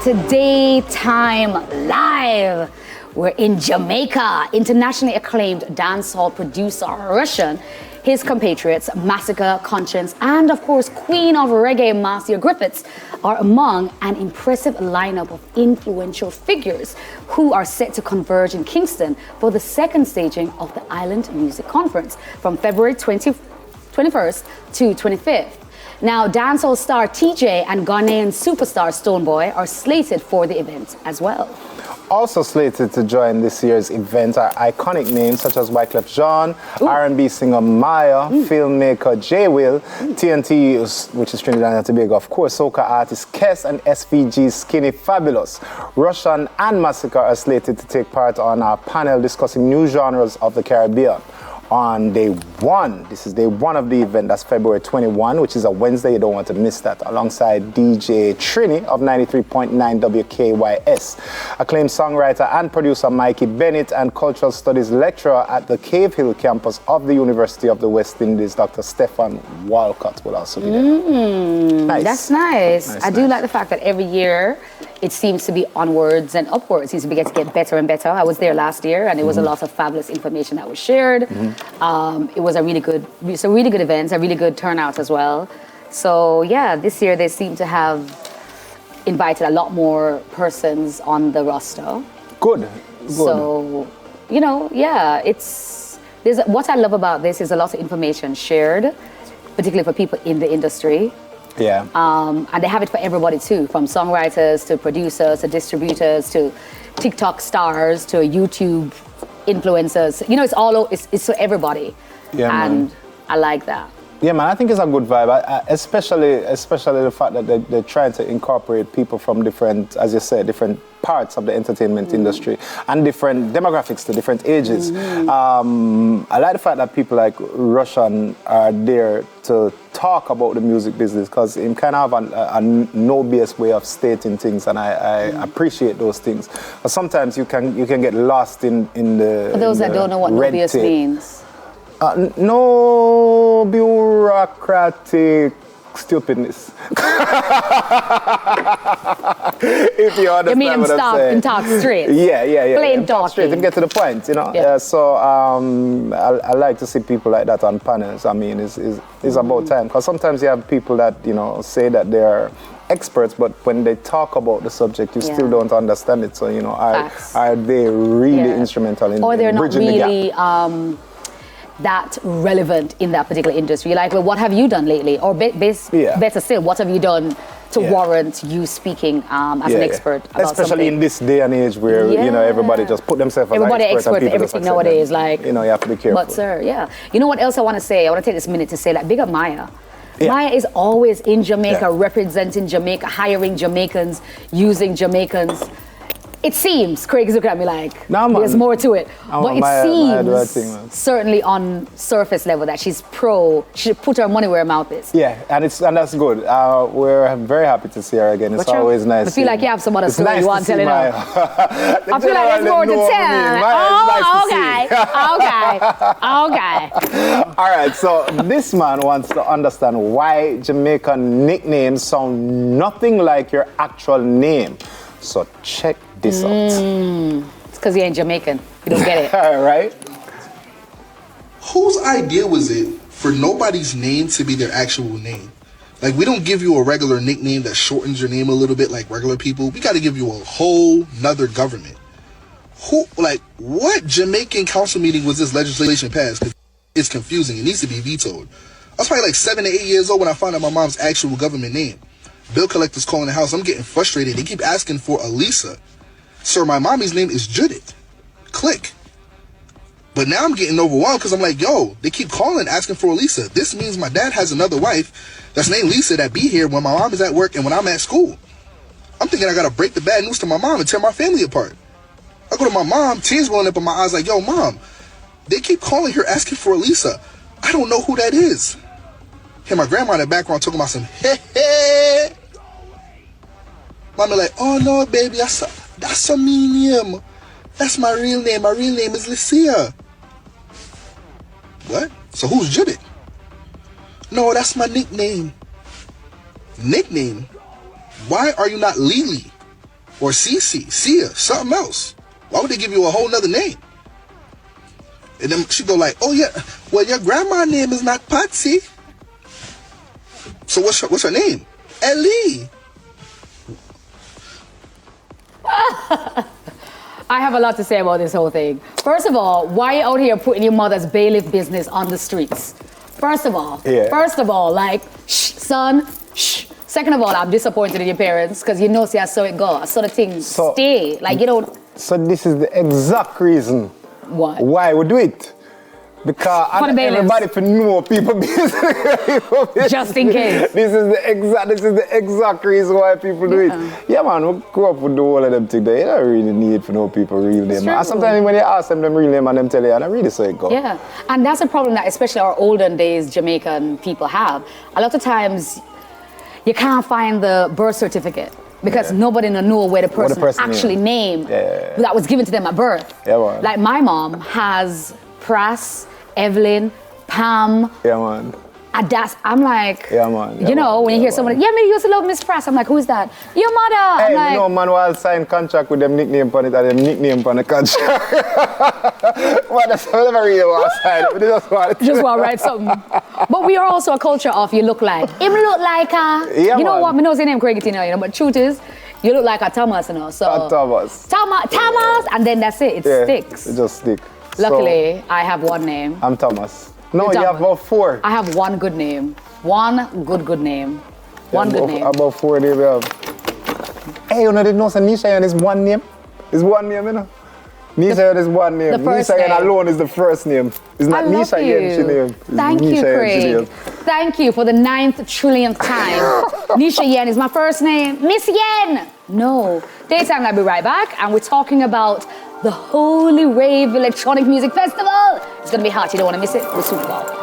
to Daytime Live. We're in Jamaica. Internationally acclaimed dancehall producer Russian, his compatriots Massacre, Conscience, and of course Queen of Reggae Marcia Griffiths are among an impressive lineup of influential figures who are set to converge in Kingston for the second staging of the Island Music Conference from February 21st to 25th. Now, dancehall star TJ and Ghanaian superstar Stonebwoy are slated for the event as well. Also slated to join this year's event are iconic names such as Wyclef Jean, R&B singer Maya, filmmaker J. Will, TNT, which is Trinidad and Tobago, of course, soca artist Kes, and SVG's Skinny Fabulous. Russian and Massacre are slated to take part on our panel discussing new genres of the Caribbean. On day one, this is day one of the event, that's February 21, which is a Wednesday, you don't want to miss that, alongside DJ Trini of 93.9 WKYS. Acclaimed songwriter and producer Mikey Bennett and cultural studies lecturer at the Cave Hill campus of the University of the West Indies, Dr. Stefan Walcott, will also be there. Nice. That's nice. I do like the fact that every year it seems to be onwards and upwards. It seems to be getting better and better. I was there last year, and it was a lot of fabulous information that was shared. It was a really good event, a really good turnout as well. So yeah, this year they seem to have invited a lot more persons on the roster. Good. So, you know, yeah, what I love about this is a lot of information shared, particularly for people in the industry. Yeah. And they have it for everybody too, from songwriters to producers to distributors to TikTok stars to YouTube influencers. You know, it's for everybody. Yeah, and man. I like that. Yeah, man, I think it's a good vibe, especially the fact that they're trying to incorporate people from different, as you said, different parts of the entertainment industry and different demographics to different ages. I like the fact that people like Russian are there to talk about the music business because it kind of have a no BS way of stating things, and I appreciate those things. But sometimes you can get lost in the. For those that don't know what no BS means. No bureaucratic stupidness. If you understand, you mean what I'm saying. And talk straight. Yeah. Plain talk straight and get to the point, you know. Yeah. So I like to see people like that on panels. I mean, it's about time, because sometimes you have people that, you know, say that they're experts, but when they talk about the subject, you still don't understand it. So, you know, are they really instrumental in bridging the gap? That relevant in that particular industry. You're like, well, what have you done lately? Or better still, what have you done to warrant you speaking as an expert about especially something? In this day and age where you know, everybody just put themselves as an expert at everything nowadays. Like, you know, you have to be careful. But sir, you know what else I want to say? I want to take this minute to say, like, big up Maya. Maya is always in Jamaica, representing Jamaica, hiring Jamaicans, using Jamaicans. It seems, Craig is looking at me like, there's more to it. But it seems, certainly on surface level, that she's she should put her money where her mouth is. Yeah, and that's good. We're very happy to see her again. It's always nice. I feel like you have some other story you want telling her. I feel like there's more to tell. Okay. All right, so this man wants to understand why Jamaican nicknames sound nothing like your actual name. So check this out. It's because he ain't Jamaican. You don't get it. Right? Whose idea was it for nobody's name to be their actual name? Like, we don't give you a regular nickname that shortens your name a little bit like regular people. We got to give you a whole nother government. What Jamaican council meeting was this legislation passed? Because it's confusing. It needs to be vetoed. I was probably like 7 to 8 years old when I found out my mom's actual government name. Bill collectors calling the house. I'm getting frustrated. They keep asking for Elisa. Sir, my mommy's name is Judith. Click. But now I'm getting overwhelmed because I'm like, yo, they keep calling asking for Elisa. This means my dad has another wife that's named Lisa that be here when my mom is at work and when I'm at school. I'm thinking I got to break the bad news to my mom and tear my family apart. I go to my mom, tears welling up in my eyes like, yo, mom, they keep calling her asking for Elisa. I don't know who that is. Hear my grandma in the background talking about some hey. Mommy like, oh no, baby, that's a mean name. That's my real name. My real name is Lucia. What? So who's Judith? No, that's my nickname. Nickname? Why are you not Lily? or Cece, Sia, something else. Why would they give you a whole nother name? And then she go like, oh yeah, well your grandma name is not Patsy. So what's her name? Ellie. I have a lot to say about this whole thing. First of all, why are you out here putting your mother's bailiff business on the streets? First of all, like, shh, son, shh. Second of all, I'm disappointed in your parents because you know, see, I saw it go. I saw the thing stay. Like, you don't. So this is the exact reason What? why we do it. Because everybody for know people business. Just in case. This is the exact reason why people do it. Yeah, man, we grew up with the whole of them things. They don't really need to know people real name. And sometimes when you ask them real name and them tell you, and I really say it go. Yeah, and that's a problem that especially our olden days Jamaican people have. A lot of times, you can't find the birth certificate because nobody know where the person actually named that was given to them at birth. Yeah, man. Like my mom has Pras, Evelyn, Pam. Yeah, man. I'm like, yeah, man. Yeah, you know, man. when you hear someone, me used to love Miss Pras. I'm like, who's that? Your mother. Hey, I'm like, you know, man, while sign contract with them nickname on it and them nickname on the contract. Well, that's whatever you want to sign. Just want to write something. But we are also a culture of you look like. Him look like a. Yeah, you know man. what? Me know his name Craig, you know, but truth is, you look like a Thomas, you know. So Thomas, and then that's it. It sticks. It just sticks. Luckily, I have one name. I'm Thomas. No, You're you have about 4. I have one good name. One good name. One good name. About 4 names we have. Hey, you know, they know that Nisha is one name? Is one name, you know? Nisha is one name. Nisha alone is the first name. It's not Nisha Yen, she name. Thank you, Craig. Thank you for the 9th trillionth time. Nisha Yen is my first name. Miss Yen! No. Daytime, I'll be right back, and we're talking about the Holy Rave Electronic Music Festival. It's gonna be hot, you don't wanna miss it. The Super Bowl.